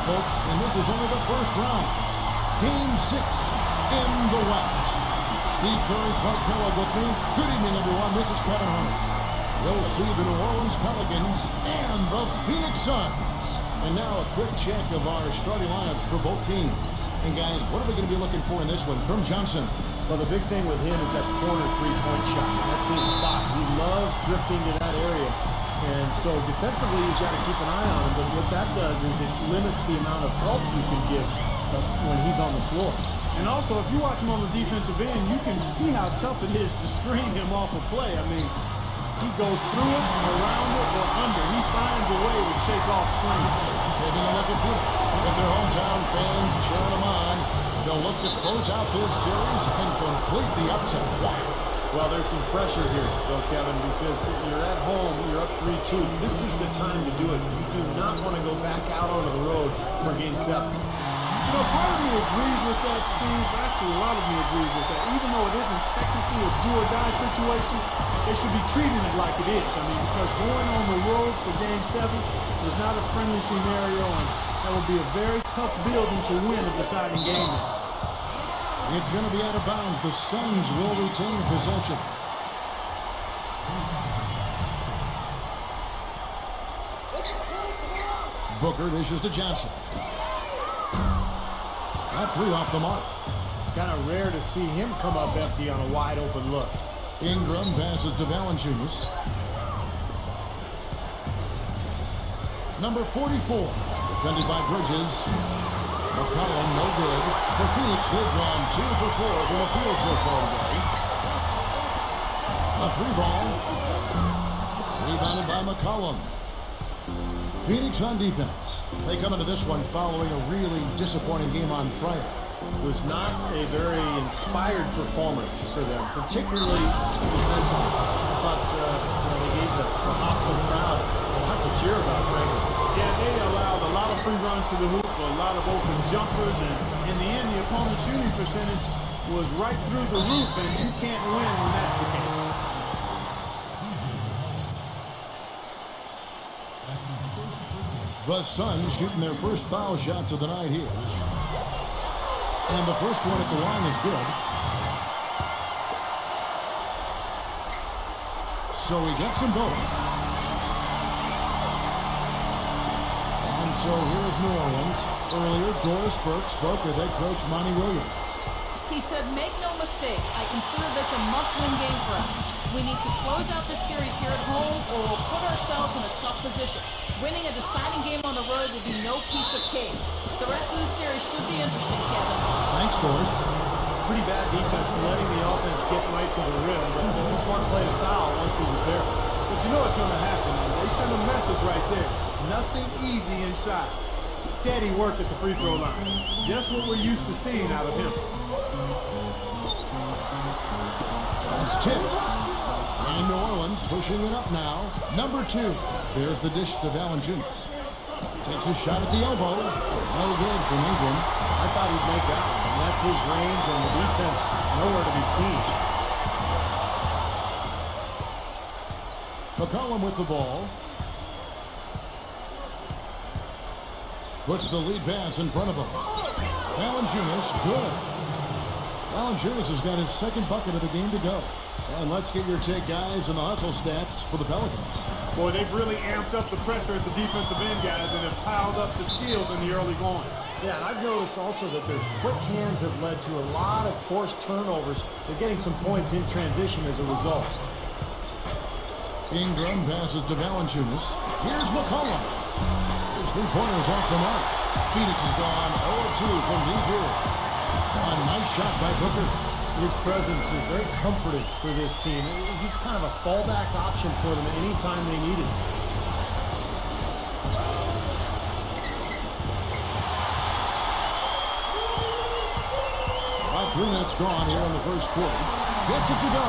folks, and this is only the first round. Game 6 in the West. Steve Curry, Clark Kellogg with me. Good evening, everyone. This is Kevin Hart. You'll see the New Orleans Pelicans and the Phoenix Suns. And now a quick check of our starting lineups for both teams. And guys, what are we going to be looking for in this one? From Johnson. Well, the big thing with him is that corner three-point shot. That's his spot. He loves drifting to that area. And so defensively, you've got to keep an eye on him. But what that does is it limits the amount of help you can give when he's on the floor. And also, if you watch him on the defensive end, you can see how tough it is to screen him off a play. I mean, he goes through it, around it, or under. He finds a way to shake off screens. Taking a look at Phoenix. With their hometown fans cheering them on, they'll look to close out this series and complete the upset. Well, there's some pressure here, though, Kevin, because you're at home, you're up 3-2. This is the time to do it. You do not want to go back out onto the road for Game 7. You know, part of me agrees with that, Steve. Actually, a lot of me agrees with that. Even though it isn't technically a do-or-die situation, they should be treating it like it is. I mean, because going on the road for Game 7 is not a friendly scenario, and that would be a very tough building to win a deciding game. It's going to be out of bounds. The Suns will retain possession. Booker dishes to Johnson. That three off the mark. Kind of rare to see him come up empty on a wide open look. Ingram passes to Valanciunas. Number 44, defended by Bridges. McCollum, no good. For Phoenix, they've gone 2 for 4 from the field so far today. A three ball. Rebounded by McCollum. Phoenix on defense. They come into this one following a really disappointing game on Friday. It was not a very inspired performance for them, particularly defensively. I thought they gave the hostile crowd a lot to cheer about, frankly. Yeah, they allowed a lot of free runs to the hoop, a lot of open jumpers, and in the end, the opponent's shooting percentage was right through the roof, and you can't win when that's the case. The Suns shooting their first foul shots of the night here. And the first one at the line is good. So he gets them both. And so here's New Orleans. Earlier, Doris Burke spoke with head coach Monty Williams. He said, make no mistake, I consider this a must-win game for us. We need to close out this series here at home or we'll put ourselves in a tough position. Winning a deciding game on the road will be no piece of cake. The rest of the series should be interesting, Kevin. Thanks, Doris. Pretty bad defense letting the offense get right to the rim. But it was a smart play to foul once he was there. But you know what's going to happen. They send a message right there. Nothing easy inside. Steady work at the free throw line. Just what we're used to seeing out of him. That's tipped. And New Orleans pushing it up now. Number 2. There's the dish to Valanciunas. Takes a shot at the elbow. No good from Ingram. I thought he'd make that one. And that's his range, and the defense nowhere to be seen. McCollum with the ball. Puts the lead pass in front of him. Valanciunas, good. Valanciunas has got his second bucket of the game to go. And let's get your take, guys, on the hustle stats for the Pelicans. Boy, they've really amped up the pressure at the defensive end, guys, and have piled up the steals in the early going. Yeah, and I've noticed also that their quick hands have led to a lot of forced turnovers. They're getting some points in transition as a result. Ingram passes to Valanciunas. Here's McCollum. His three-pointers off the mark. Phoenix has gone 0-2 from deep here. A nice shot by Booker. His presence is very comforting for this team. He's kind of a fallback option for them anytime they need it. About 3 minutes gone here in the first quarter. Gets it to go.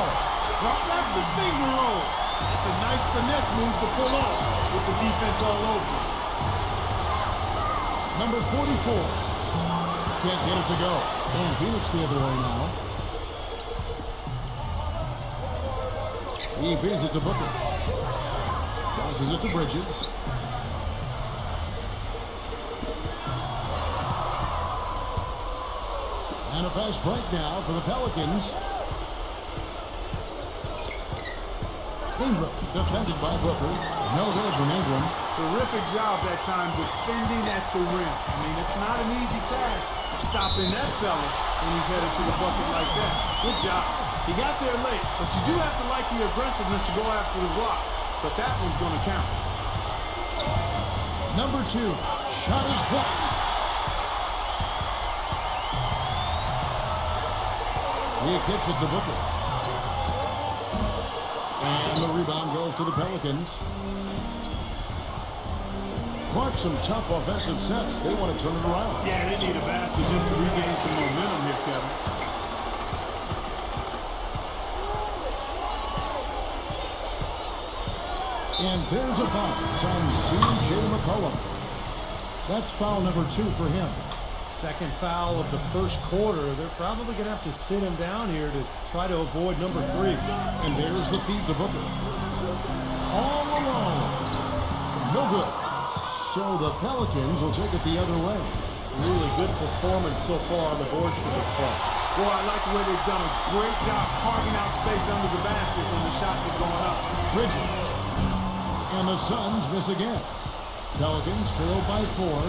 Cross out the finger roll. It's a nice finesse move to pull off with the defense all over. Number 44. Can't get it to go. And Phoenix the other way now. He feeds it to Booker. Passes it to Bridges. And a fast break now for the Pelicans. Ingram defended by Booker. No good from Ingram. Terrific job that time defending at the rim. I mean, it's not an easy task stopping that fella when he's headed to the bucket like that. Good job. He got there late, but you do have to like the aggressiveness to go after the block. But that one's going to count. Number 2. Shot is blocked. He kicks it to Booker. And the rebound goes to the Pelicans. Clark, some tough offensive sets. They want to turn it around. Yeah, they need a basket just to regain some momentum here, Kevin. And there's a foul. It's on C.J. McCollum. That's foul number 2 for him. Second foul of the first quarter. They're probably going to have to sit him down here to try to avoid number 3. And there's the feed to Booker. All alone. No good. So the Pelicans will take it the other way. Really good performance so far on the boards for this play. Boy, I like the way they've done a great job carving out space under the basket when the shots are going up. Bridges. And the Suns miss again. Pelicans trail by 4.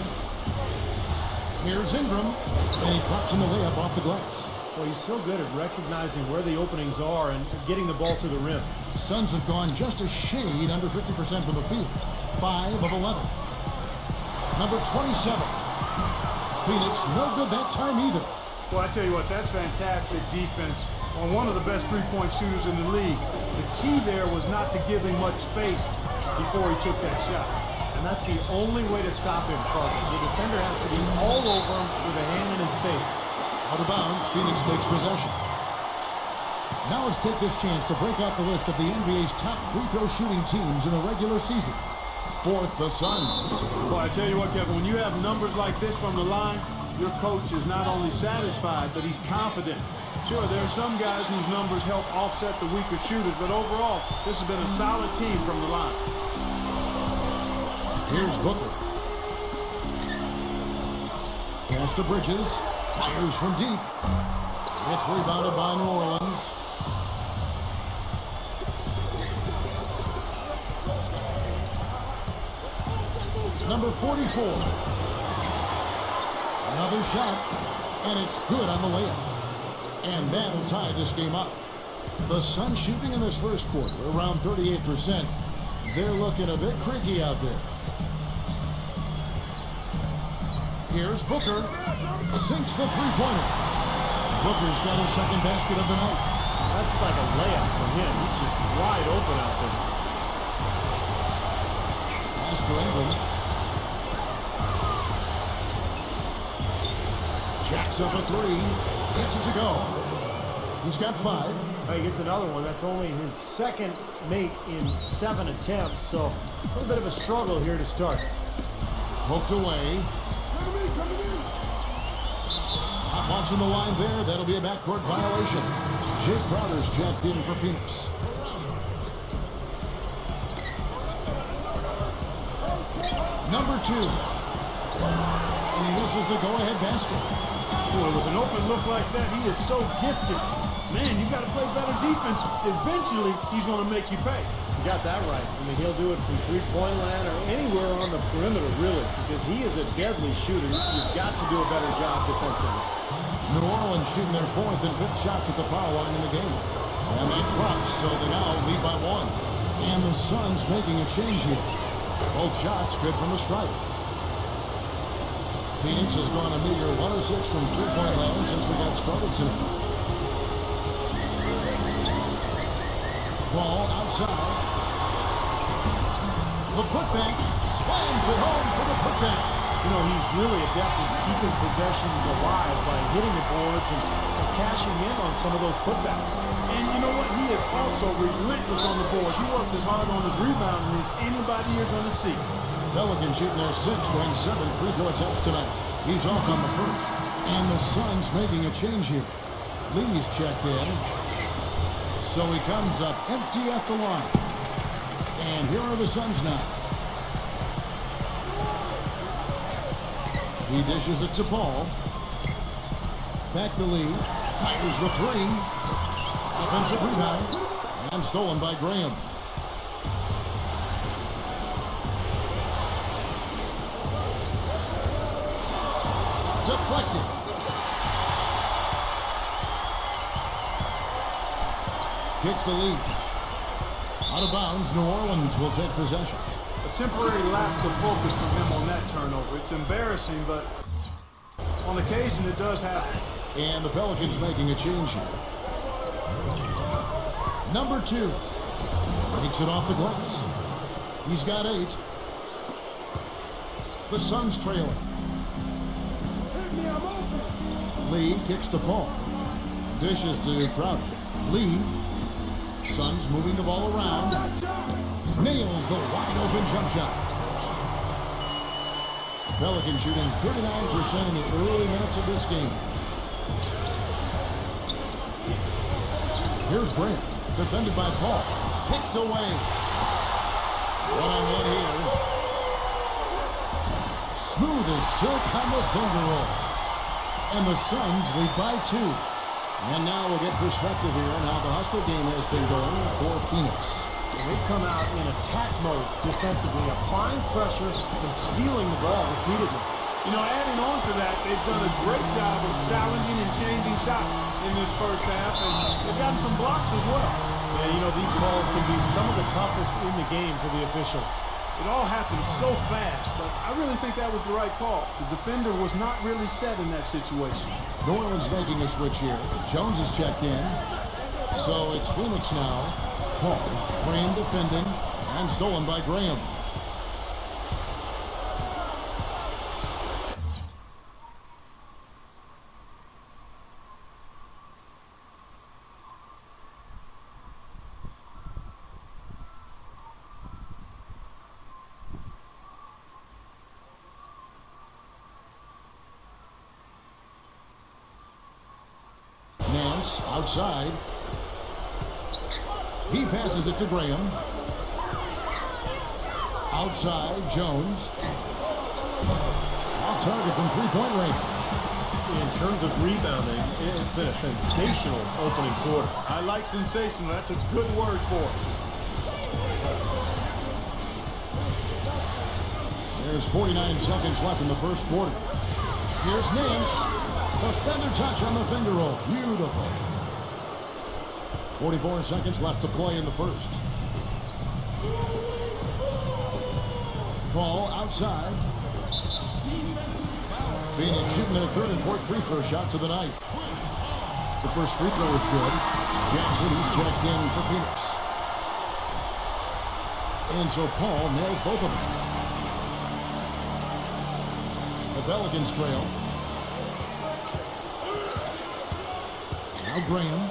Here's Ingram, and he drops in the layup off the glass. Well, he's so good at recognizing where the openings are and getting the ball to the rim. Suns have gone just a shade under 50% from the field. 5 of 11. Number 27. Phoenix, no good that time either. Well, I tell you what, that's fantastic defense on one of the best three-point shooters in the league. The key there was not to give him much space before he took that shot. And that's the only way to stop him, Carter. The defender has to be all over him with a hand in his face. Out of bounds, Phoenix takes possession. Now let's take this chance to break out the list of the NBA's top free throw shooting teams in the regular season. 4th, the Suns. Well, I tell you what, Kevin, when you have numbers like this from the line, your coach is not only satisfied, but he's confident. Sure, there are some guys whose numbers help offset the weaker shooters, but overall, this has been a solid team from the line. Here's Booker. Pass to Bridges. Fires from deep. It's rebounded by New Orleans. Number 44. Another shot. And it's good on the layup. And that'll tie this game up. The Suns shooting in this first quarter around 38%. They're looking a bit creaky out there. Here's Booker. Sinks the three-pointer. Booker's got his second basket of the night. That's like a layup for him. He's just wide open out there. Pass to Ingram. Jacks up a 3. Gets it to go. He's got 5. He gets another one. That's only his second make in 7 attempts, so a little bit of a struggle here to start. Poked away. Not watching the line there. That'll be a backcourt violation. Jake Crowder's checked in for Phoenix. Number 2. And he misses the go-ahead basket. Boy, with an open look like that, he is so gifted. Man, you got to play better defense. Eventually, he's going to make you pay. You got that right. I mean, he'll do it from three-point land or anywhere on the perimeter, really, because he is a deadly shooter. You've got to do a better job defensively. New Orleans shooting their 4th and 5th shots at the foul line in the game. And they drop, so they now lead by 1. And the Suns making a change here. Both shots good from the stripe. Phoenix has gone a meager 1 of 6 from three-point land since we got started tonight. Ball outside. The putback slams it home for the putback. You know, he's really adept at keeping possessions alive by hitting the boards and cashing in on some of those putbacks. And you know what? He is also relentless on the boards. He works as hard on his rebounding as anybody is going to see. Pelicans shooting their 6th and 7th free throw attempts tonight. He's off on the first. And the Suns making a change here. Lee's checked in. So he comes up empty at the line. And here are the Suns now. He dishes it to Paul. Back to Lee. Fires the three. Offensive rebound. And stolen by Graham. Deflected. Kicks the lead. Out of bounds, New Orleans will take possession. A temporary lapse of focus from him on that turnover. It's embarrassing, but on occasion it does happen. And the Pelicans making a change here. Number 2. Takes it off the glass. He's got 8. The Suns trailing. Lee kicks to Paul. Dishes to Crowder. Lee. Suns moving the ball around. Nails the wide open jump shot. Pelicans shooting 39% in the early minutes of this game. Here's Grant. Defended by Paul. Picked away. One-on-one here. Smooth as silk on the finger roll. And the Suns lead by 2. And now we'll get perspective here on how the hustle game has been going for Phoenix. They've come out in attack mode defensively, applying pressure and stealing the ball repeatedly. You know, adding on to that, they've done a great job of challenging and changing shots in this first half, and they've gotten some blocks as well. Yeah, you know, these calls can be some of the toughest in the game for the officials. It all happened so fast, but I really think that was the right call. The defender was not really set in that situation. New Orleans making a switch here. Jones is checked in. So it's Phoenix now. Paul, Graham defending, and stolen by Graham. Nance outside. He passes it to Graham. Outside, Jones. Off target from three-point range. In terms of rebounding, it's been a sensational opening quarter. I like sensational. That's a good word for it. There's 49 seconds left in the first quarter. Here's Nance. The feather touch on the finger roll. Beautiful. 44 seconds left to play in the first. Paul outside. Phoenix shooting their third and fourth free throw shots of the night. The first free throw is good. Jackson, who's checked in for Phoenix. And so Paul nails both of them. The Pelicans trail. Now Graham.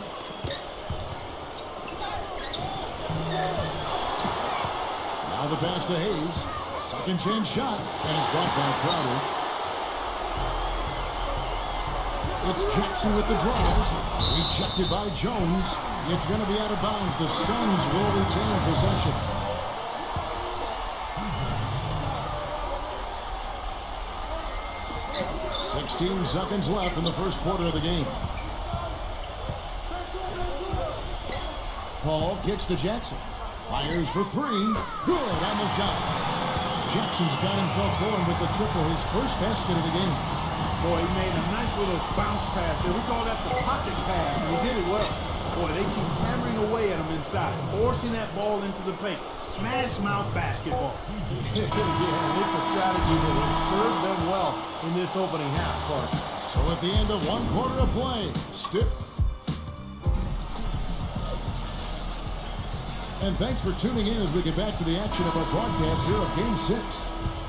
Now the pass to Hayes. Second chance shot. And it's blocked by Crowder. It's Jackson with the drive. Rejected by Jones. It's going to be out of bounds. The Suns will retain possession. "16 seconds left in the first quarter of the game. Paul kicks to Jackson. Fires for three. Good on the shot. Jackson's got himself going with the triple, his first basket of the game. Boy, he made a nice little bounce pass there. We call that the pocket pass, and he did it well. Boy, they keep hammering away at him inside, forcing that ball into the paint. Smash mouth basketball. Yeah, it's a strategy that has served them well in this opening half, Clark. So at the end of one quarter of play, Stiff. And thanks for tuning in as we get back to the action of our broadcast here of Game 6.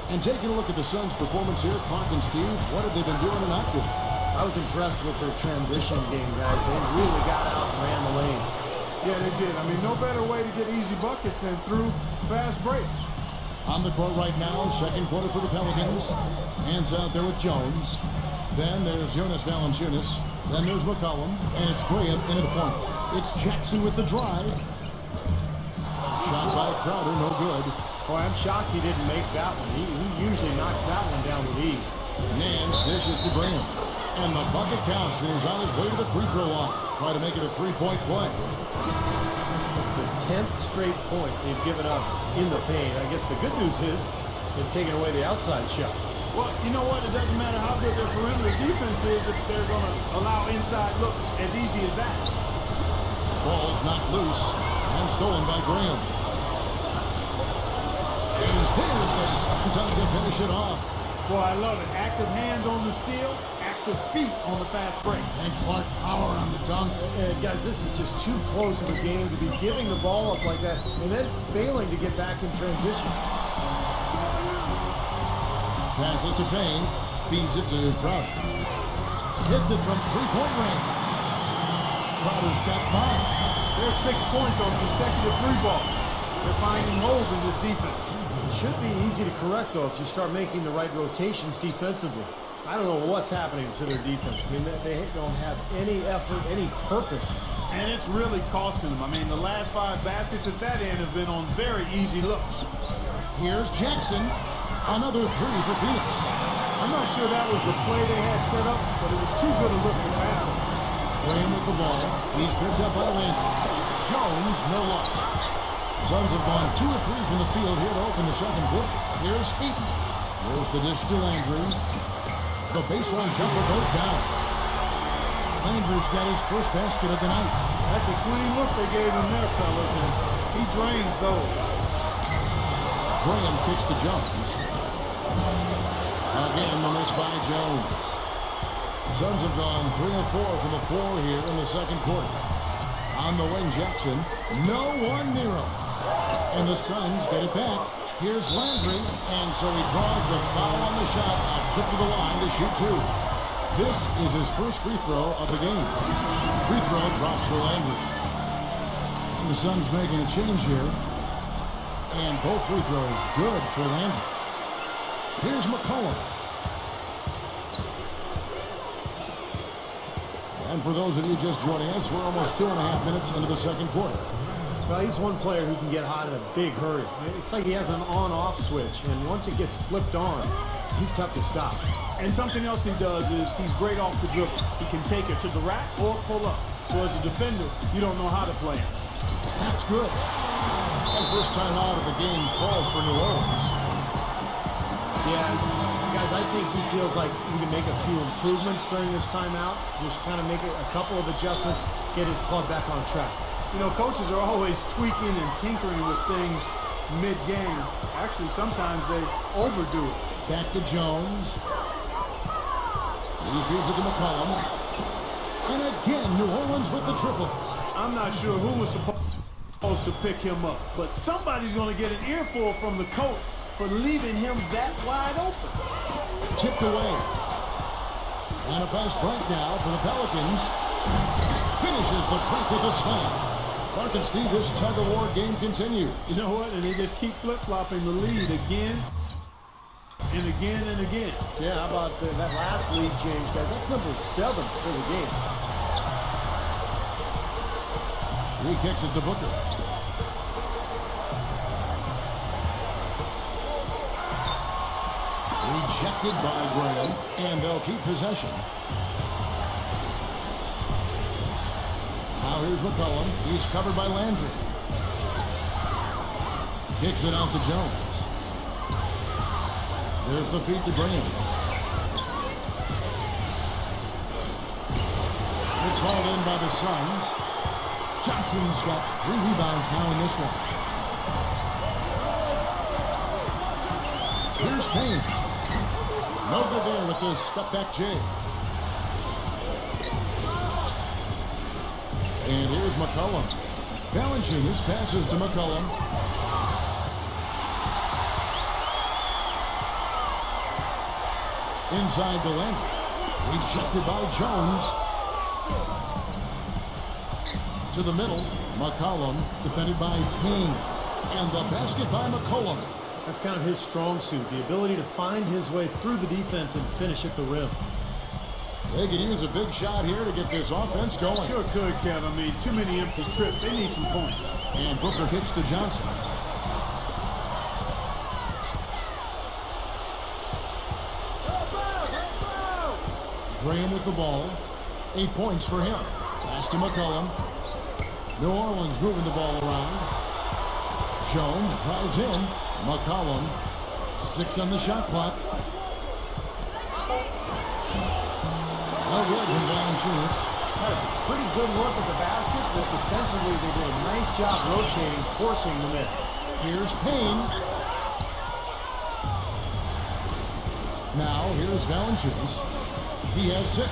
And taking a look at the Suns' performance here, Clark and Steve, what have they been doing in October? I was impressed with their transition game, guys. They really got out and ran the lanes. Yeah, they did. I mean, no better way to get easy buckets than through fast breaks. On the court right now, second quarter for the Pelicans. Hands out there with Jones. Then there's Jonas Valanciunas. Then there's McCollum. And it's Graham into the point. It's Jackson with the drive. Shot by Crowder, no good. Boy, I'm shocked he didn't make that one. He usually knocks that one down with ease. Nance dishes to Graham. And the bucket counts, and he's on his way to the free throw line. Try to make it a three-point play. That's the 10th straight point they've given up in the paint. I guess the good news is they've taken away the outside shot. Well, you know what? It doesn't matter how good their perimeter defense is if they're going to allow inside looks as easy as that. Ball's not loose and stolen by Graham. And there's the second time to finish it off. Boy, I love it. Active hands on the steal, active feet on the fast break. And Clark power on the dunk. And guys, this is just too close of a game to be giving the ball up like that and then failing to get back in transition. Passes to Payne, feeds it to Crowder. Hits it from three-point range. Crowder's got 5. There's 6 points on consecutive three balls. They're finding holes in this defense. It should be easy to correct, though, if you start making the right rotations defensively. I don't know what's happening to their defense. I mean, they don't have any effort, any purpose. And it's really costing them. I mean, the last 5 baskets at that end have been on very easy looks. Here's Jackson. Another 3 for Phoenix. I'm not sure that was the play they had set up, but it was too good a look to pass him. Graham with the ball. He's picked up by Landry. Jones, no luck. Suns have gone 2 of 3 from the field here to open the second quarter. Here's Featon. There's the dish to Landry. The baseline jumper goes down. Landry's got his first basket of the night. That's a clean look they gave him there, fellas, and he drains those. Graham kicks to Jones. Again, the miss by Jones. Suns have gone 3 of 4 from the floor here in the second quarter. On the wing, Jackson. No one near him. And the Suns get it back. Here's Landry, and so he draws the foul on the shot. A trip to the line to shoot 2. This is his first free throw of the game. Free throw drops for Landry. And the Suns making a change here. And both free throws good for Landry. Here's McCollum. And for those of you just joining us, we're almost 2.5 minutes into the second quarter. Well, he's one player who can get hot in a big hurry. It's like he has an on-off switch, and once it gets flipped on, he's tough to stop. And something else he does is he's great off the dribble. He can take it to the rack or pull up. So as a defender, you don't know how to play him. That's good. And first time out of the game called for New Orleans. Yeah, guys, I think he feels like he can make a few improvements during this timeout. Just kind of make a couple of adjustments, get his club back on track. You know, coaches are always tweaking and tinkering with things mid-game. Actually, sometimes they overdo it. Back to Jones. He feeds it to McCollum. And again, New Orleans with the triple. I'm not sure who was supposed to pick him up, but somebody's going to get an earful from the coach for leaving him that wide open. Tipped away. And a fast break now for the Pelicans. Finishes the break with a slam. Clark and Steve, this tug-of-war game continues. You know what? And they just keep flip-flopping the lead again and again and again. Yeah, how about that last lead change, guys? That's number 7 for the game. He kicks it to Booker. Rejected by Graham, and they'll keep possession. Now here's McCollum. He's covered by Landry. Kicks it out to Jones. There's the feed to Graham. It's hauled in by the Suns. Johnson's got 3 rebounds now in this one. Here's Payne. No good there with this step-back J. And here's McCollum. Valanciunas passes to McCollum. Inside to Landry. Rejected by Jones. To the middle. McCollum defended by Payne. And the basket by McCollum. That's kind of his strong suit, the ability to find his way through the defense and finish at the rim. They could use a big shot here to get this offense going. Sure could, Kev. I mean, too many empty trips. They need some points. And Booker kicks to Johnson. Graham with the ball. 8 points for him. Pass to McCollum. New Orleans moving the ball around. Jones drives in. McCollum. 6 on the shot clock. No good from Valanciunas. Had a pretty good look at the basket, but defensively they did a nice job rotating, forcing the miss. Here's Payne. Now here's Valanciunas. He has 6.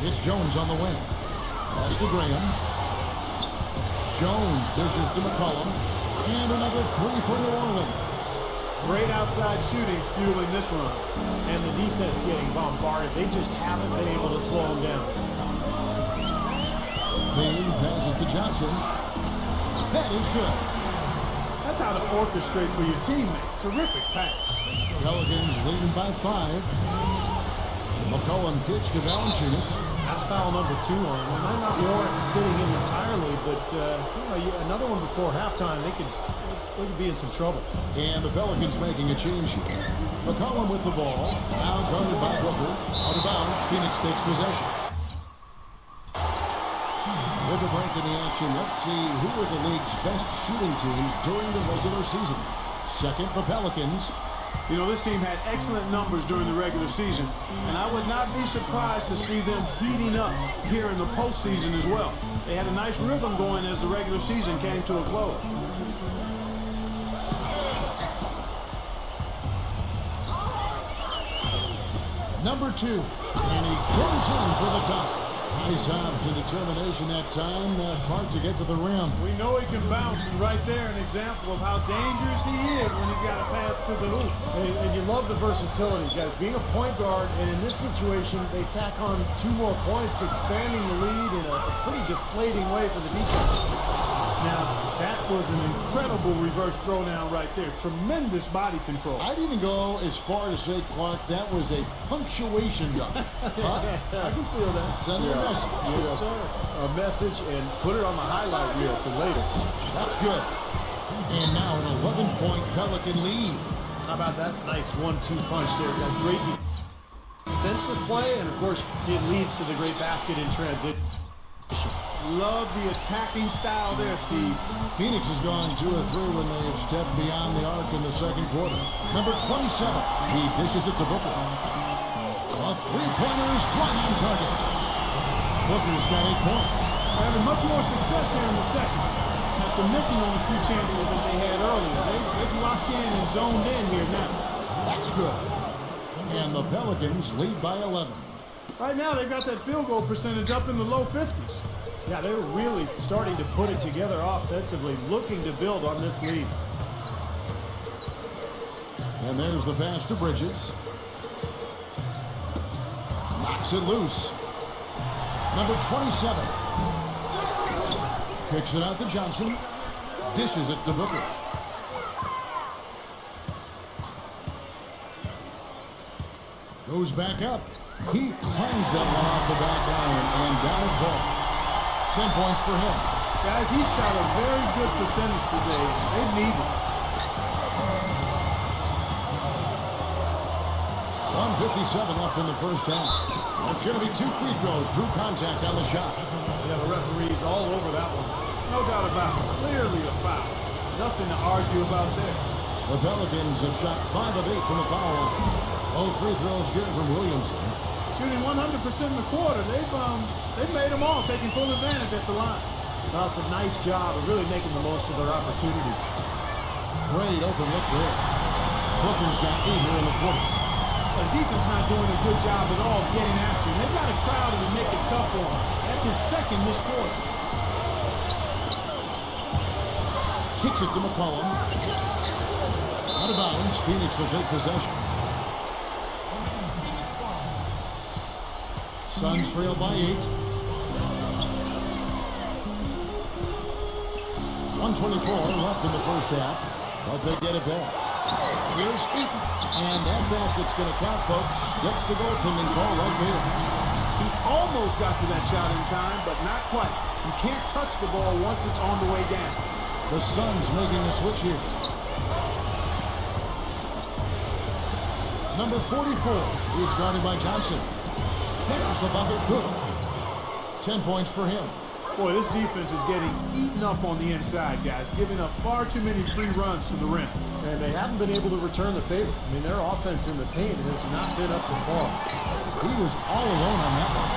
It's Jones on the wing. Pass to Graham. Jones dishes to McCollum. And another 3 for New Orleans. Great outside shooting fueling this run. And the defense getting bombarded. They just haven't been able to slow them down. Payne passes to Johnson. That is good. That's how to orchestrate for your teammate. Terrific pass. Pelicans leading by 5. McCollum pitch to Valanciunas. That's foul number 2 on him. They might not warrant sitting him entirely, but another one before halftime, they could be in some trouble. And the Pelicans making a change here. McCollum with the ball. Now guarded by Booker. Out of bounds. Phoenix takes possession. With a break in the action, let's see who are the league's best shooting teams during the regular season. Second, the Pelicans. You know, this team had excellent numbers during the regular season, and I would not be surprised to see them heating up here in the postseason as well. They had a nice rhythm going as the regular season came to a close. Number 2, and he goes in for the top. Nice hops and determination that time. Hard to get to the rim. We know he can bounce, and right there an example of how dangerous he is when he's got a path to the hoop. And you love the versatility, guys. Being a point guard, and in this situation, they tack on 2 more points, expanding the lead in a pretty deflating way for the defense. Now, that was an incredible reverse throwdown right there. Tremendous body control. I'd even go as far as say, Clark, that was a punctuation dunk. I can feel that. Send a message. Yes, sir. A message and put it on the highlight reel for later. That's good. And now an 11-point Pelican lead. How about that nice 1-2 punch there? That's great defensive play, and of course, it leads to the great basket in transition. Love the attacking style there, Steve. Phoenix has gone 2 of 3 when they have stepped beyond the arc in the second quarter. Number 27, he dishes it to Booker. A 3-pointer is right on target. Booker's got 8 points. They're having much more success here in the second. After missing on a few chances that they had earlier. They've locked in and zoned in here now. That's good. And the Pelicans lead by 11. Right now, they've got that field goal percentage up in the low 50s. Yeah, they're really starting to put it together offensively, looking to build on this lead. And there's the pass to Bridges. Knocks it loose. Number 27. Kicks it out to Johnson. Dishes it to Booker. Goes back up. He climbs that one off the back iron and down it falls. 10 points for him. Guys, he shot a very good percentage today. They need it. 1:57 left in the first half. It's going to be 2 free throws. Drew contact on the shot. Yeah, the referee's all over that one. No doubt about it. Clearly a foul. Nothing to argue about there. The Pelicans have shot 5 of 8 from the foul line. All free throws good from Williamson. Shooting 100% in the quarter. They've made them all, taking full advantage at the line. Well, it's a nice job of really making the most of their opportunities. Great open look there. Booker's got 8 here in the quarter. The defense not doing a good job at all getting after him. They've got to crowd him and make it tough for him. That's his second this quarter. Kicks it to McCollum. Out of bounds. Phoenix will take possession. Suns trail by 8. 1:24 left in the first half, but they get it back. Here's Eaton, and that basket's going to count, folks. Gets the goaltending call right there. He almost got to that shot in time, but not quite. You can't touch the ball once it's on the way down. The Suns making a switch here. Number 44 is guarded by Johnson. There's the bucket. Good. 10 points for him. Boy, this defense is getting eaten up on the inside, guys, giving up far too many free runs to the rim. And they haven't been able to return the favor. I mean, their offense in the paint has not been up to par. He was all alone on that one.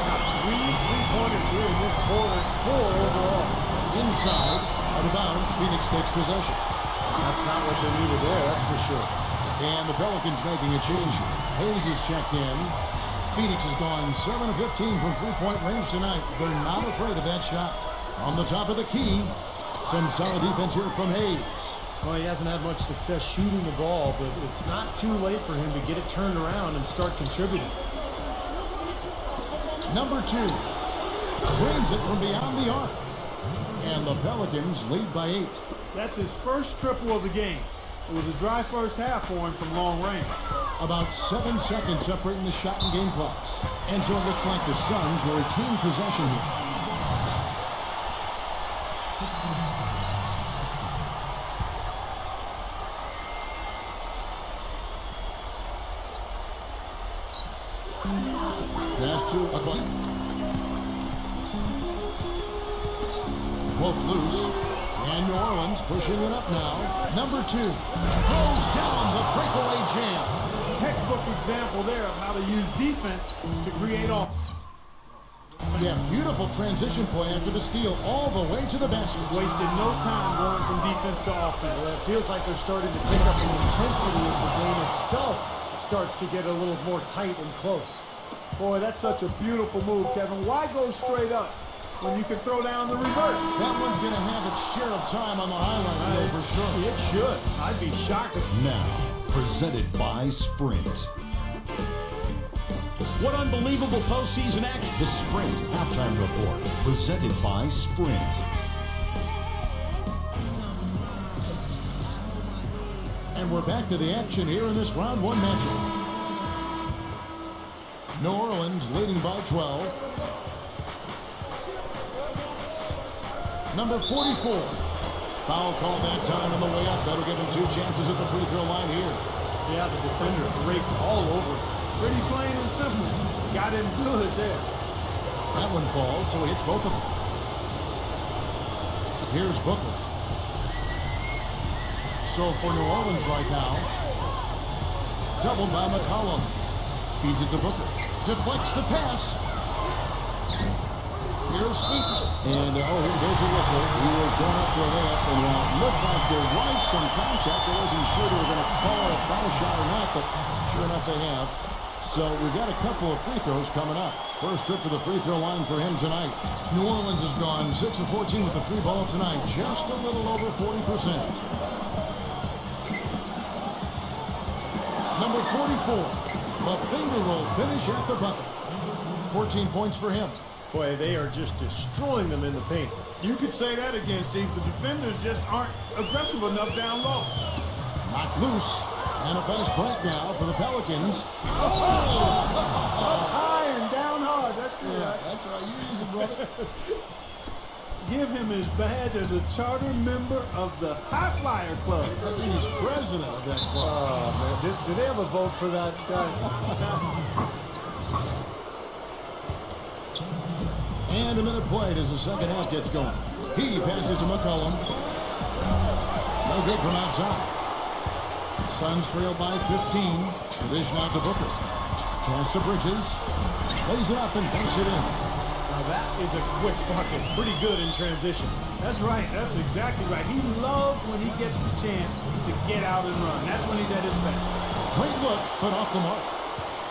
Got 3 3-pointers here in this quarter, 4 overall. Inside, out of bounds, Phoenix takes possession. That's not what they needed there, that's for sure. And the Pelicans making a change here. Hayes is checked in. Phoenix has gone 7 of 15 from three-point range tonight. They're not afraid of that shot. On the top of the key, some solid defense here from Hayes. Well, he hasn't had much success shooting the ball, but it's not too late for him to get it turned around and start contributing. Number 2, drains it from beyond the arc. And the Pelicans lead by 8. That's his first triple of the game. It was a dry first half for him from long range. About 7 seconds separating the shot and game clocks. And so it looks like the Suns will retain possession here. Pass to Akon. Poke loose. And New Orleans pushing it up now. Number 2 throws down the breakaway jam. Textbook example there of how to use defense to create offense. Yeah, beautiful transition play after the steal all the way to the basket. Wasted no time going from defense to offense. Well, it feels like they're starting to pick up in intensity as the game itself starts to get a little more tight and close. Boy, that's such a beautiful move, Kevin. Why go straight up when you can throw down the reverse? That one's going to have its share of time on the highlight reel for sure. It should. I'd be shocked if... Now, presented by Sprint. What unbelievable postseason action. The Sprint Halftime Report, presented by Sprint. And we're back to the action here in this round 1 matchup. New Orleans leading by 12. Number 44. Foul called that time on the way up. That'll give him 2 chances at the free throw line here. Yeah, the defender draped all over. Pretty plain and simple. Got him good there. That one falls, so he hits both of them. Here's Booker. So for New Orleans right now, doubled by McCollum. Feeds it to Booker. Deflects the pass. Here's Sleeper. And, here goes the whistle. He was going up for a layup, and while it looked like there was some contact, I wasn't sure they were going to call it a foul shot or not, but sure enough they have. So we've got a couple of free throws coming up. First trip to the free throw line for him tonight. New Orleans has gone 6 of 14 with the 3-ball tonight. Just a little over 40%. Number 44. A finger roll finish at the bucket. 14 points for him. Boy, they are just destroying them in the paint. You could say that again, Steve. The defenders just aren't aggressive enough down low. Knocked loose. And a fast break now for the Pelicans. Up high and down hard. That's good. Yeah, that's right. You use it, brother. Give him his badge as a charter member of the High Flyer Club. I think he's president of that club. Oh, man. Did they have a vote for that, guys? And a minute played as the second half gets going. He passes to McCollum. No good from outside. Suns trail by 15. Dish out to Booker. Pass to Bridges. Lays it up and banks it in. Now that is a quick bucket. Pretty good in transition. That's right. That's exactly right. He loves when he gets the chance to get out and run. That's when he's at his best. Great look, but off the mark.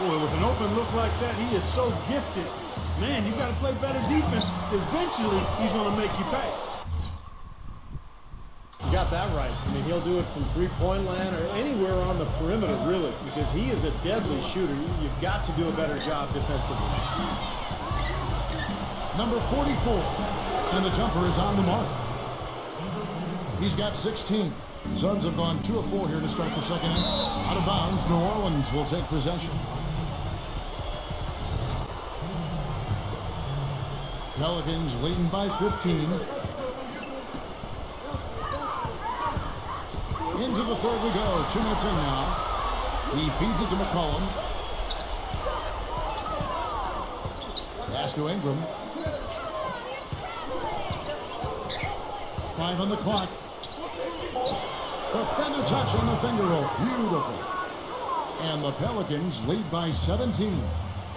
Boy, with an open look like that, he is so gifted. Man, you got to play better defense. Eventually, he's going to make you pay. You got that right. I mean, he'll do it from three-point land or anywhere on the perimeter, really, because he is a deadly shooter. You've got to do a better job defensively. Number 44. And the jumper is on the mark. He's got 16. Suns have gone 2 of 4 here to start the second half. Out of bounds, New Orleans will take possession. Pelicans leading by 15. Into the third we go. 2 minutes in now. He feeds it to McCollum. Pass to Ingram. 5 on the clock. The feather touch on the finger roll. Beautiful. And the Pelicans lead by 17.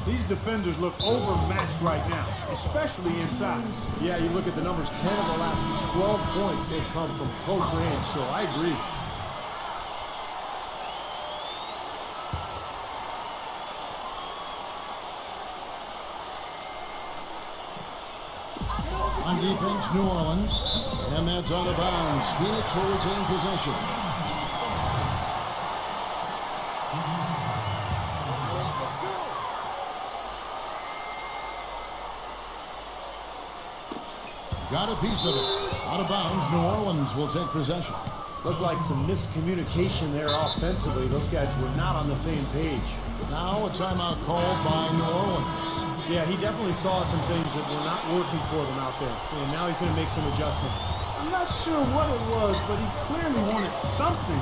These defenders look overmatched right now, especially inside. Yeah, you look at the numbers, 10 of the last 12 points have come from close range, so I agree. On defense, New Orleans. And that's out of bounds. Phoenix will retain possession. Got a piece of it. Out of bounds, New Orleans will take possession. Looked like some miscommunication there offensively. Those guys were not on the same page. Now a timeout called by New Orleans. Yeah, he definitely saw some things that were not working for them out there. And now he's going to make some adjustments. I'm not sure what it was, but he clearly wanted something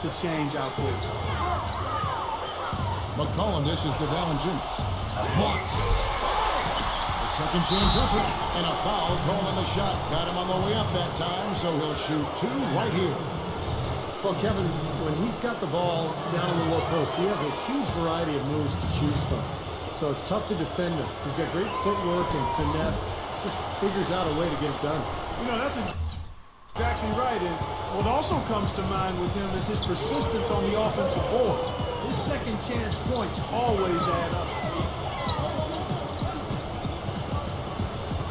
to change out there. McCollum dishes to Valanciunas. Blocked. The second chance effort. And a foul called on the shot. Got him on the way up that time, so he'll shoot 2 right here. Well, Kevin, when he's got the ball down in the low post, he has a huge variety of moves to choose from. So it's tough to defend him. He's got great footwork and finesse. Just figures out a way to get it done. You know, that's exactly right. And what also comes to mind with him is his persistence on the offensive boards. His second chance points always add up.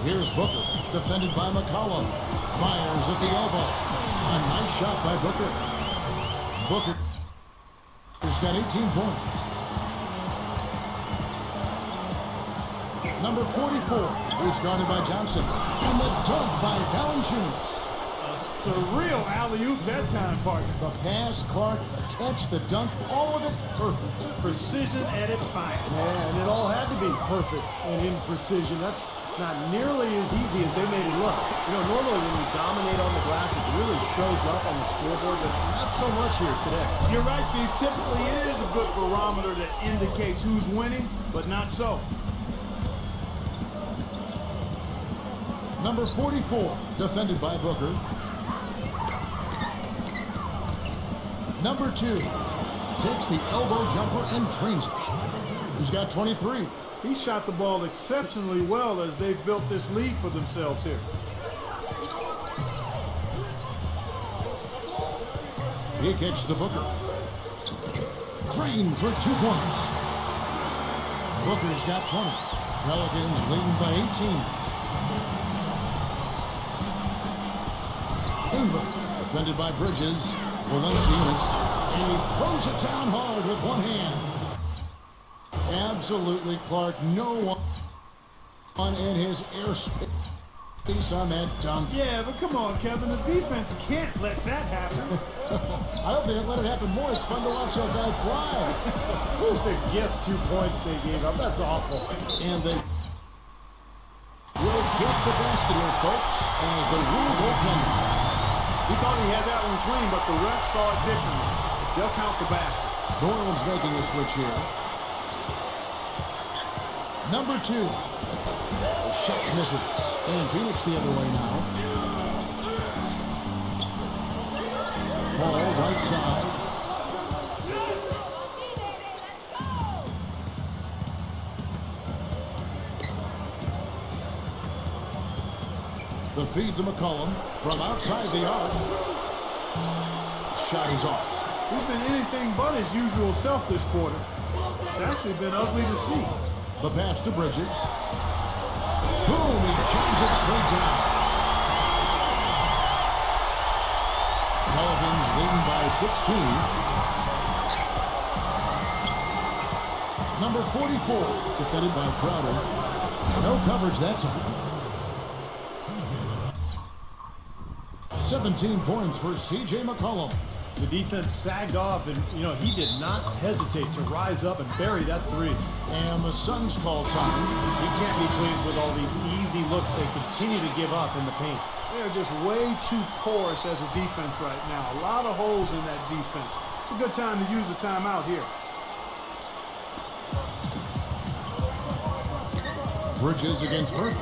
Here's Booker, defended by McCollum. Fires at the elbow. A nice shot by Booker. Booker's got 18 points. Number 44 is guarded by Johnson. And the dunk by Valanciunas. A surreal alley-oop that time, partner. The pass, Clark, the catch, the dunk, all of it perfect. Precision at its finest. Yeah, and it all had to be perfect and in precision. That's not nearly as easy as they made it look. You know, normally when you dominate on the glass, it really shows up on the scoreboard, but not so much here today. You're right, Steve. Typically, it is a good barometer that indicates who's winning, but not so. Number 44, defended by Booker. Number 2, takes the elbow jumper and trains it. He's got 23. He shot the ball exceptionally well as they've built this lead for themselves here. He kicks to Booker. Drained for 2 points. Booker's got 20. Pelicans leading by 18. Ingram, defended by Bridges. Valanciunas, and he throws it down hard with one hand. Absolutely, Clark. No one in his airspace on that dunk. Yeah, but come on, Kevin. The defense can't let that happen. I hope they let it happen more. It's fun to watch that guy fly. Just a gift, 2 points they gave up. That's awful. And they will get the basket here, folks, as the rule goaltender. He thought he had that one clean, but the ref saw it differently. They'll count the basket. New Orleans making a switch here. Number 2. The shot misses. And Phoenix the other way now. Paul, right side. The feed to McCollum from outside the arc. Shot is off. He's been anything but his usual self this quarter. It's actually been ugly to see. The pass to Bridges. Boom, he jams it straight down. Pelicans leading by 16. Number 44, defended by Crowder. No coverage that time. 17 points for C.J. McCollum. The defense sagged off, and, you know, he did not hesitate to rise up and bury that three. And the Suns call time. He can't be pleased with all these easy looks they continue to give up in the paint. They're just way too porous as a defense right now. A lot of holes in that defense. It's a good time to use a timeout here. Bridges against Murphy.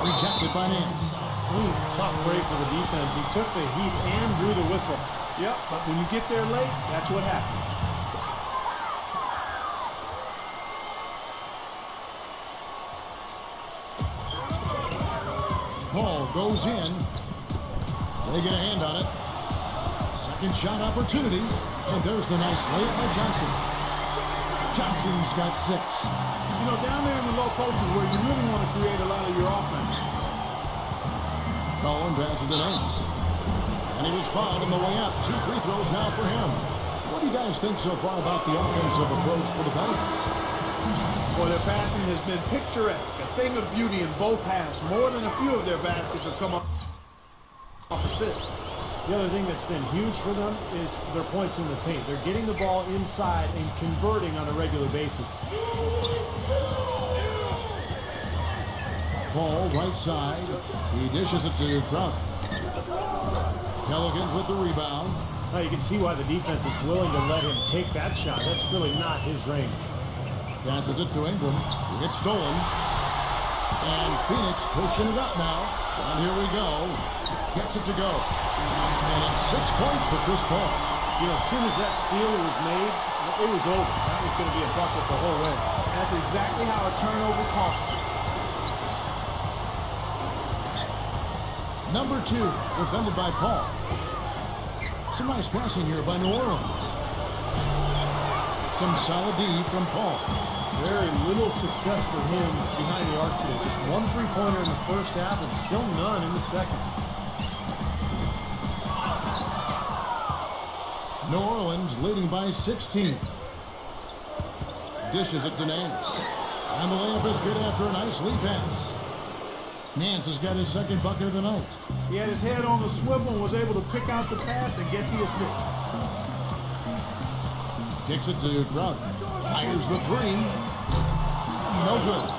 Rejected by Nance. Tough break for the defense. He took the heat and drew the whistle. Yep, but when you get there late, that's what happens. Paul goes in. They get a hand on it. Second shot opportunity. And there's the nice layup by Johnson. Johnson's got 6. You know, down there in the low post is where you really want to create a lot of your offense. Collin passes to Nance. And he was fouled on the way out. 2 free throws now for him. What do you guys think so far about the offensive approach for the Pelicans? Well, their passing has been picturesque, a thing of beauty in both halves. More than a few of their baskets have come off assists. The other thing that's been huge for them is their points in the paint. They're getting the ball inside and converting on a regular basis. Paul, right side. He dishes it to Crowder. Pelicans with the rebound. Now you can see why the defense is willing to let him take that shot. That's really not his range. Passes it to Ingram. It gets stolen. And Phoenix pushing it up now. And here we go. Gets it to go. And 6 points for Chris Paul. You know, as soon as that steal was made, it was over. That was going to be a bucket the whole way. That's exactly how a turnover costs you. Number 2, defended by Paul. Some nice passing here by New Orleans. Some solid D from Paul. Very little success for him behind the arc today. Just 1 3-pointer in the first half and still none in the second. New Orleans leading by 16. Dishes it to Nance. And the layup is good after a nice lead pass. Nance has got his second bucket of the night. He had his head on the swivel and was able to pick out the pass and get the assist. Kicks it to Crowder. Fires the 3. No good.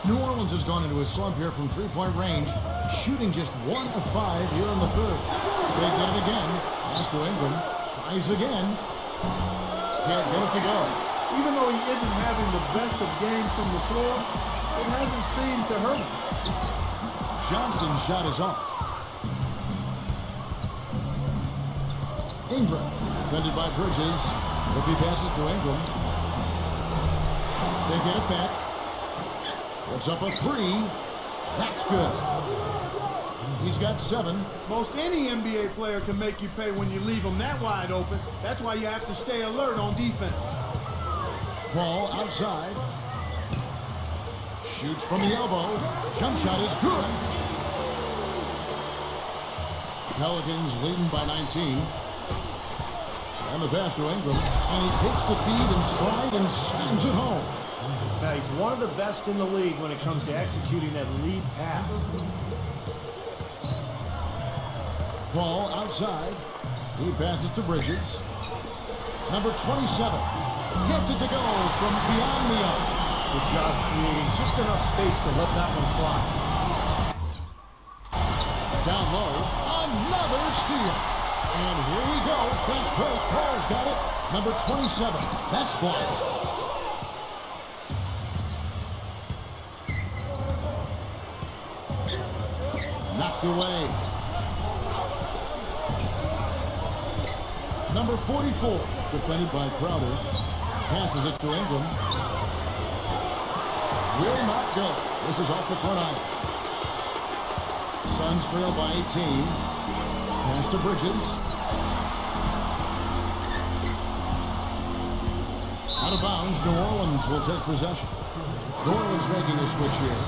New Orleans has gone into a slump here from 3-point range, shooting just 1 of 5 here in the third. They get it again. Pass to Ingram. Tries again. Can't get it to go. Even though he isn't having the best of game from the floor, it hasn't seemed to hurt him. Johnson's shot is off. Ingram, defended by Bridges. If he passes to Ingram, they get it back. Puts up a 3. That's good. He's got 7. Most any NBA player can make you pay when you leave them that wide open. That's why you have to stay alert on defense. Paul outside. Shoots from the elbow. Jump shot is good. Pelicans leading by 19. And the pass to Ingram. And he takes the feed in stride and slams it home. Now, he's one of the best in the league when it comes to executing that lead pass. Paul outside. He passes to Bridges. Number 27. Gets it to go from beyond the arc. Good job creating just enough space to let that one fly. Down low. Another steal. And here we go. Fast break. Paul's got it. Number 27. That's blocked. Knocked away. Number 44, defended by Crowder. Passes it to Ingram. Will not go. This is off the front iron. Suns trail by 18. Pass to Bridges. Out of bounds, New Orleans will take possession. New Orleans making a switch here.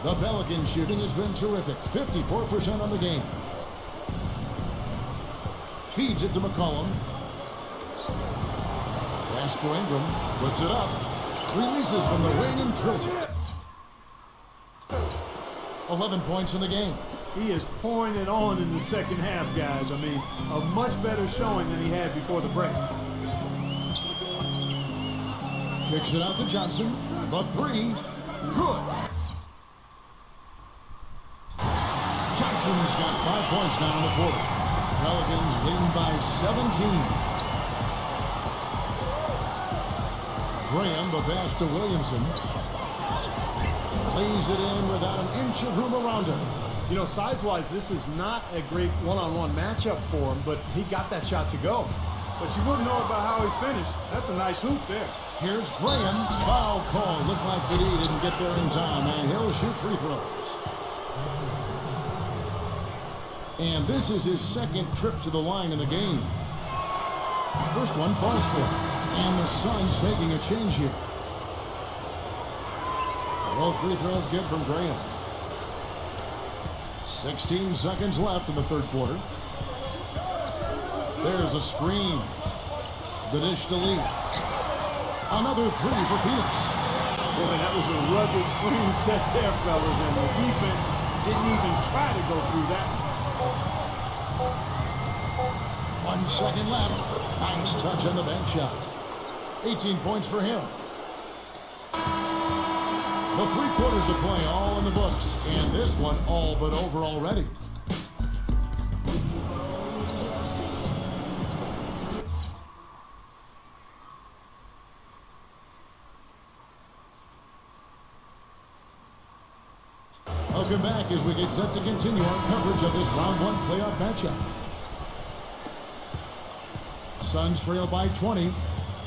The Pelican shooting has been terrific. 54% on the game. Feeds it to McCollum. Pass to Ingram. Puts it up. Releases from the wing and drills it. 11 points in the game. He is pouring it on in the second half, guys. I mean, a much better showing than he had before the break. Kicks it out to Johnson. The 3. Good. Johnson's got 5 points now in the quarter. Pelicans leading by 17. Graham, the pass to Williamson. Lays it in without an inch of room around him. You know, size-wise, this is not a great one-on-one matchup for him, but he got that shot to go. But you wouldn't know about how he finished. That's a nice hoop there. Here's Graham. Foul call. Looked like that he didn't get there in time, and he'll shoot free throws. And this is his second trip to the line in the game. First one falls for him. And the Suns making a change here. Both free throws good from Graham. 16 seconds left in the third quarter. There's a screen. The dish to Lee. Another three for Phoenix. Boy, that was a rugged screen set there, fellas, and the defense didn't even try to go through that. 1 second left. Nice touch on the bank shot. 18 points for him. The 3 quarters of play all in the books, and this one all but over already. Welcome back as we get set to continue our coverage of this round 1 playoff matchup. Suns trail by 20.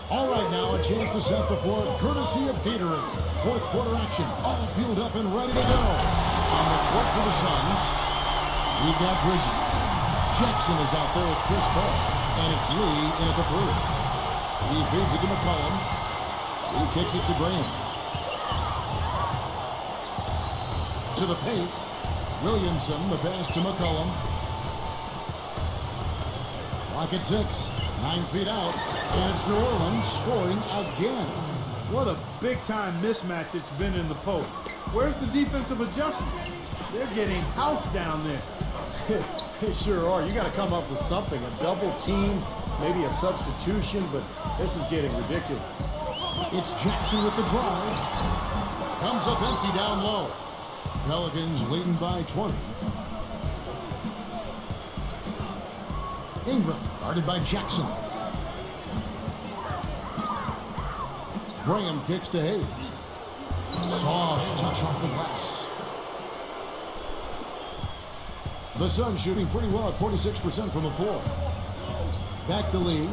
All right, now a chance to set the floor courtesy of Gatorade. Fourth quarter action, all fueled up and ready to go. On the court for the Suns, we've got Bridges. Jackson is out there with Chris Paul, and it's Lee in at the 3. He feeds it to McCollum. He kicks it to Graham. To the paint, Williamson, the pass to McCollum. Clock at 6, 9 feet out, and it's New Orleans scoring again. What a big-time mismatch it's been in the post. Where's the defensive adjustment? They're getting housed down there. They sure are. You got to come up with something, a double team, maybe a substitution, but this is getting ridiculous. It's Jackson with the drive. Comes up empty down low. Pelicans leading by 20. Ingram guarded by Jackson. Graham kicks to Hayes. Soft touch off the glass. The Suns shooting pretty well at 46% from the floor. Back to Lee.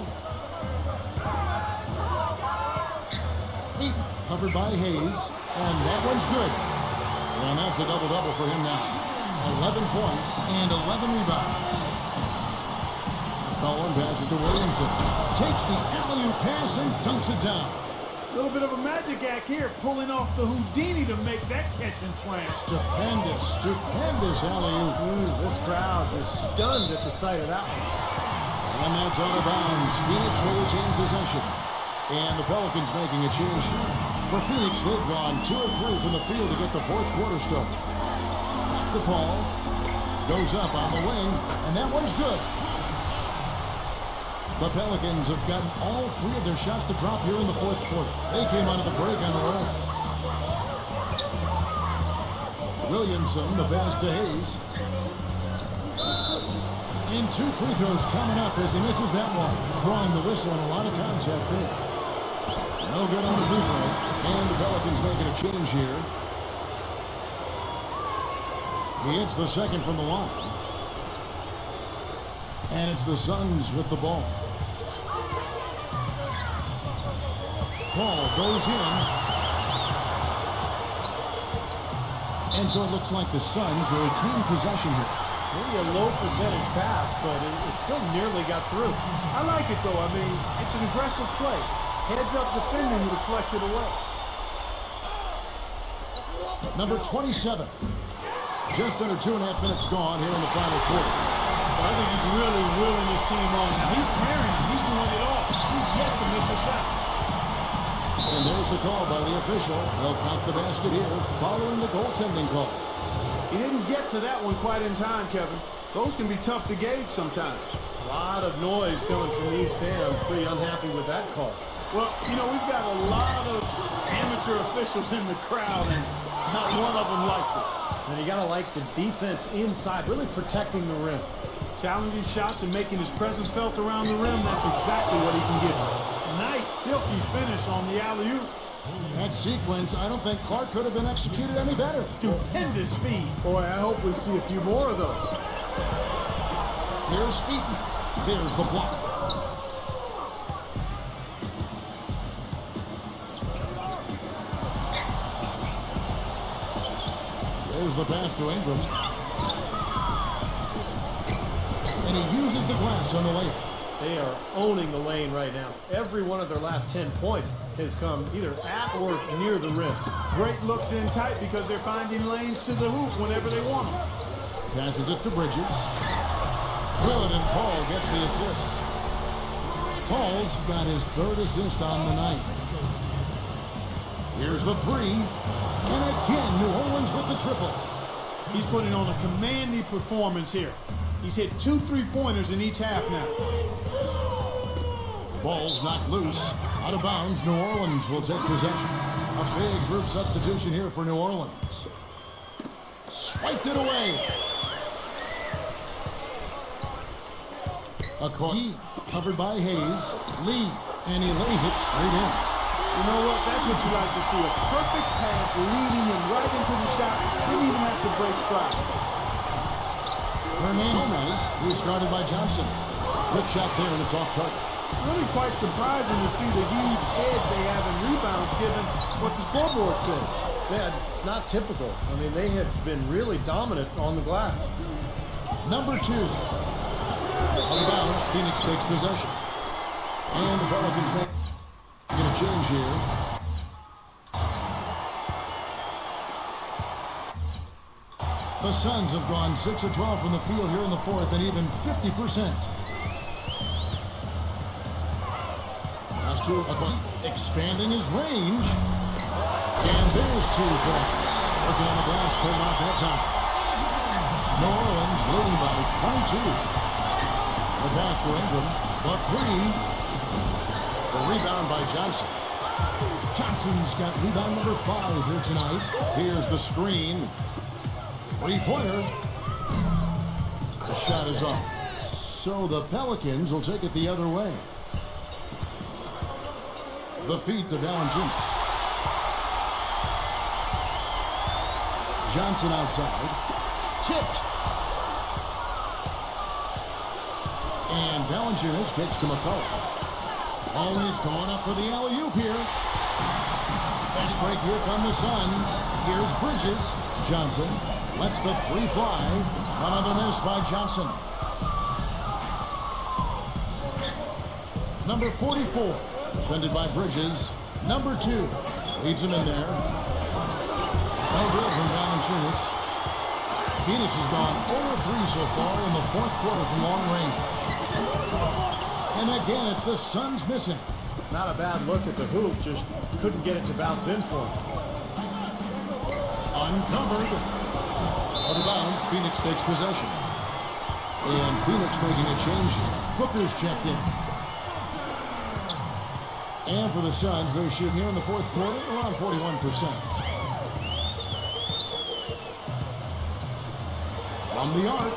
Eaton covered by Hayes. And that one's good. And that's a double-double for him now. 11 points and 11 rebounds. Collin passes to Williamson. Takes the alley-oop pass and dunks it down. A little bit of a magic act here, pulling off the Houdini to make that catch and slam. Stupendous, stupendous alley-oop. This crowd just stunned at the sight of that one. And that's out of bounds. Phoenix will retain possession. And the Pelicans making a change here. For Phoenix, they've gone 2 of 3 from the field to get the fourth quarter started. Back to Paul. Goes up on the wing, and that one's good. The Pelicans have gotten all 3 of their shots to drop here in the fourth quarter. They came out of the break on their own. Williamson, the pass to Hayes. And 2 free throws coming up as he misses that one. Drawing the whistle and a lot of contact there. No good on the free throw. And the Pelicans making a change here. He hits the second from the line. And it's the Suns with the ball. Ball goes in. And so it looks like the Suns will retain possession here. Maybe a low percentage pass, but it still nearly got through. I like it, though. I mean, it's an aggressive play. Heads up defending, deflected away. Number 27. Just under 2.5 minutes gone here in the final quarter. I think he's really willing his team on. Now, he's carrying it. He's doing it all. He's yet to miss a shot. And there's the call by the official. They'll count the basket here following the goaltending call. He didn't get to that one quite in time, Kevin. Those can be tough to gauge sometimes. A lot of noise coming from these fans. Pretty unhappy with that call. Well, you know, we've got a lot of amateur officials in the crowd, and not one of them liked it. And you got to like the defense inside, really protecting the rim. Challenging shots and making his presence felt around the rim, that's exactly what he can give. Nice silky finish on the alley-oop. That sequence, I don't think Clark could have been executed any better. Stupendous feed. Boy, I hope we see a few more of those. Here's Featon. There's the block. There's the pass to Ingram. And he uses the glass on the layup. They are owning the lane right now. Every one of their last 10 points has come either at or near the rim. Great looks in tight because they're finding lanes to the hoop whenever they want them. Passes it to Bridges. Willard and Paul gets the assist. Paul's got his third assist on the night. Here's the three. And again, New Orleans with the triple. He's putting on a commanding performance here. He's hit 2 3-pointers in each half now. Ball's knocked loose. Out of bounds, New Orleans will take possession. A big group substitution here for New Orleans. Swiped it away. A corner covered by Hayes. Lee, and he lays it straight in. You know what? That's what you like to see. A perfect pass leading him right into the shot. Didn't even have to break stride. Hernandez, who's guarded by Johnson. Quick shot there, and it's off target. Really quite surprising to see the huge edge they have in rebounds given what the scoreboard said. Man, it's not typical. I mean, they have been really dominant on the glass. Number 2. Out of bounds, Phoenix takes possession. And the Pelicans make a change here. The Suns have gone 6 of 12 from the field here in the fourth and even 50%. Pass to expanding his range. And there's 2 points. Working on the glass, pulling off that time. New Orleans leading by 22. The pass to Ingram. The three. The rebound by Johnson. Johnson's got rebound number 5 here tonight. Here's the screen. 3-pointer. The shot is off. So the Pelicans will take it the other way. The feed to Valanciunas. Johnson outside. Tipped. And Valanciunas kicks to McCollum. Always going up for the alley-oop here. Fast break here from the Suns. Here's Bridges. Johnson lets the 3 fly. Another miss by Johnson. Number 44. Defended by Bridges. Number 2. Leads him in there. No good from Valanciunas. Phoenix has gone 0-3 so far in the fourth quarter from long range. And again, it's the Suns missing. Not a bad look at the hoop, just couldn't get it to bounce in for him. Uncovered. Out of bounds, Phoenix takes possession. And Phoenix making a change here. Booker's checked in. And for the Suns, they shoot here in the fourth quarter around 41%. From the arc.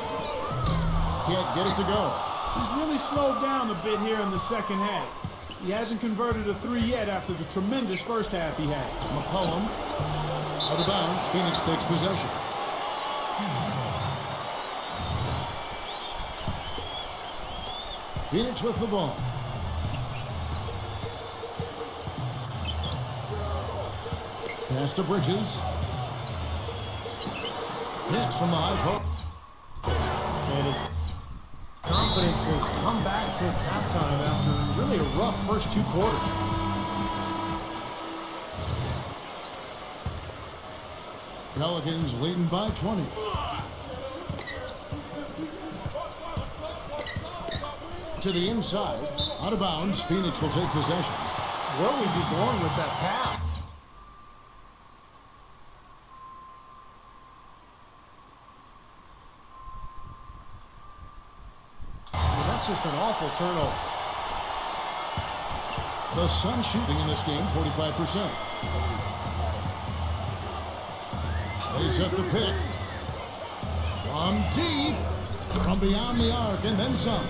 Can't get it to go. He's really slowed down a bit here in the second half. He hasn't converted a 3 yet after the tremendous first half he had. McCollum. Out of bounds. Phoenix takes possession. Phoenix with the ball. Pass to Bridges. Hits from the high post. And his confidence has come back since halftime after really a rough first 2 quarters. Pelicans leading by 20. To the inside. Out of bounds. Phoenix will take possession. Where was he going with that pass? That's just an awful turnover. The Suns shooting in this game 45%. They set the pick. From deep. From beyond the arc and then some.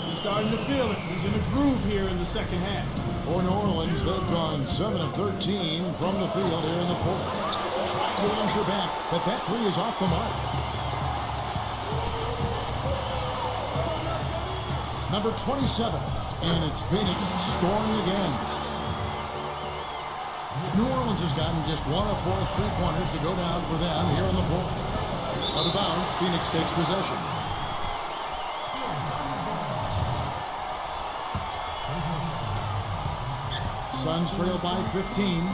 He's starting to feel it. He's in a groove here in the second half. For New Orleans, they've gone 7 of 13 from the field here in the fourth. Trying to answer back, but that three is off the mark. Number 27, and it's Phoenix scoring again. New Orleans has gotten just 1 of 4 3-pointers to go down for them here in the fourth. Out of bounds, Phoenix takes possession. Suns trail by 15.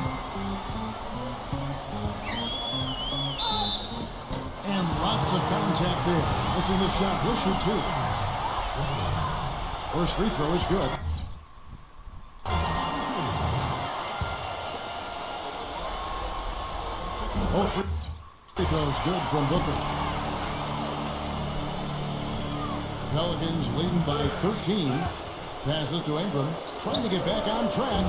And lots of contact there. Missing the shot. He'll shoot 2. First free throw is good. Both free throws good from Booker. Pelicans leading by 13. Passes to Ingram. Trying to get back on track.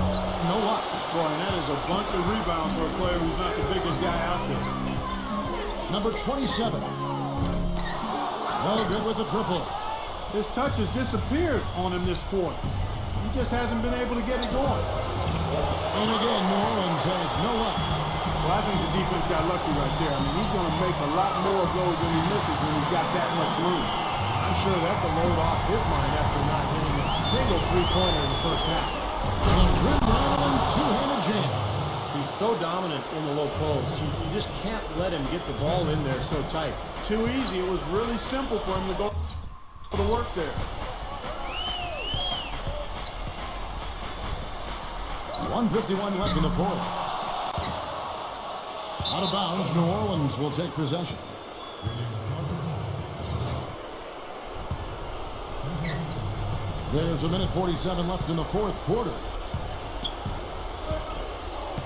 No luck. Boy, and that is a bunch of rebounds for a player who's not the biggest guy out there. Number 27. No good with the triple. His touch has disappeared on him this quarter. He just hasn't been able to get it going. And again, New Orleans has no luck. Well, I think the defense got lucky right there. I mean, he's going to make a lot more of those than he misses when he's got that much room. I'm sure that's a load off his mind after not hitting a single three-pointer in the first half. The rim down and two-handed jam. He's so dominant in the low post. You just can't let him get the ball in there so tight. Too easy. It was really simple for him to go to work there. 1:51 left in the fourth. Out of bounds, New Orleans will take possession. There's 1:47 left in the fourth quarter.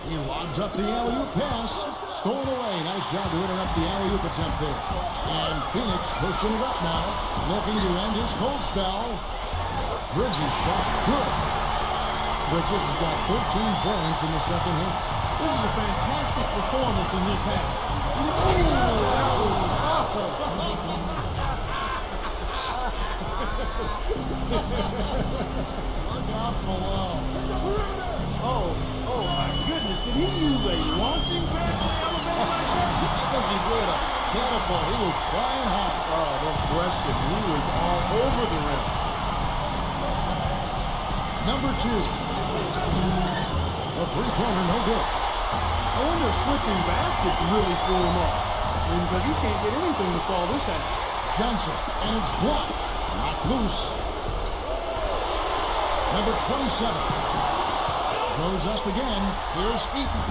He lobs up the alley-oop pass. Stolen away. Nice job to interrupt the alley-oop attempt there. And Phoenix pushing it up now. Looking to end his cold spell. Bridges shot. Good. Bridges has got 13 points in the second half. This is a fantastic performance in this half. Oh, that was awesome. Look out below. Oh my goodness. Did he use a launching pad to elevate like that? I think he did a catapult. He was flying high. Oh, no question. He was all over the rim. Number 2. A three-pointer, no good. I wonder if switching baskets really threw him off. I mean, because he can't get anything to fall this half. Johnson, and it's blocked. Knocked loose. Number 27. Goes up again. Here's Eaton.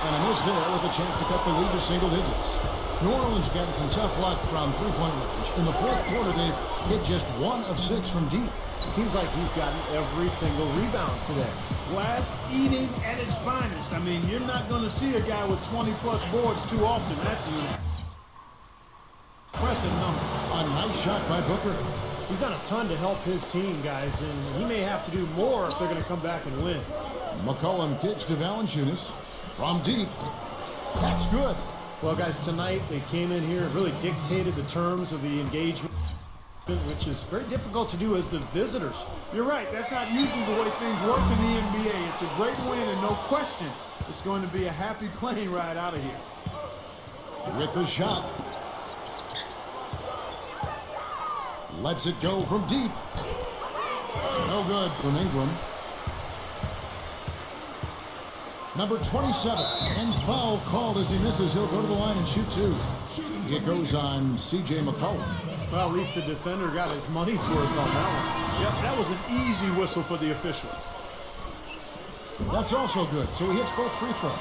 And a miss there with a chance to cut the lead to single digits. New Orleans gotten some tough luck from three-point range. In the fourth quarter, they've hit just 1 of 6 from deep. It seems like he's gotten every single rebound today. Glass eating at its finest. I mean, you're not going to see a guy with 20-plus boards too often. That's an impressive number. A nice shot by Booker. He's done a ton to help his team, guys, and he may have to do more if they're going to come back and win. McCollum kicks to Valanciunas from deep. That's good. Well, guys, tonight they came in here and really dictated the terms of the engagement, which is very difficult to do as the visitors. You're right. That's not usually the way things work in the NBA. It's a great win, and no question, it's going to be a happy plane ride out of here. With the shot. Lets it go from deep. No good from Ingram. Number 27. And foul called as he misses. He'll go to the line and shoot 2. It goes on C.J. McCollum. Well, at least the defender got his money's worth on that one. Yep, that was an easy whistle for the official. That's also good. So he hits both free throws.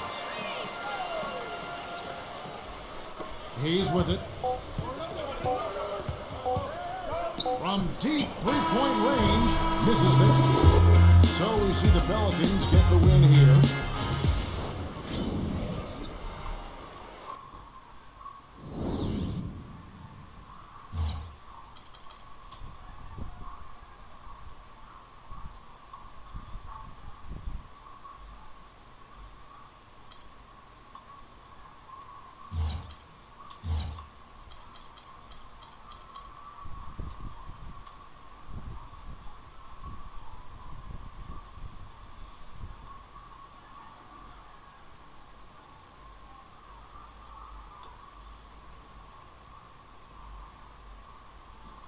He's with it. From deep three-point range, misses there. So we see the Pelicans get the win here.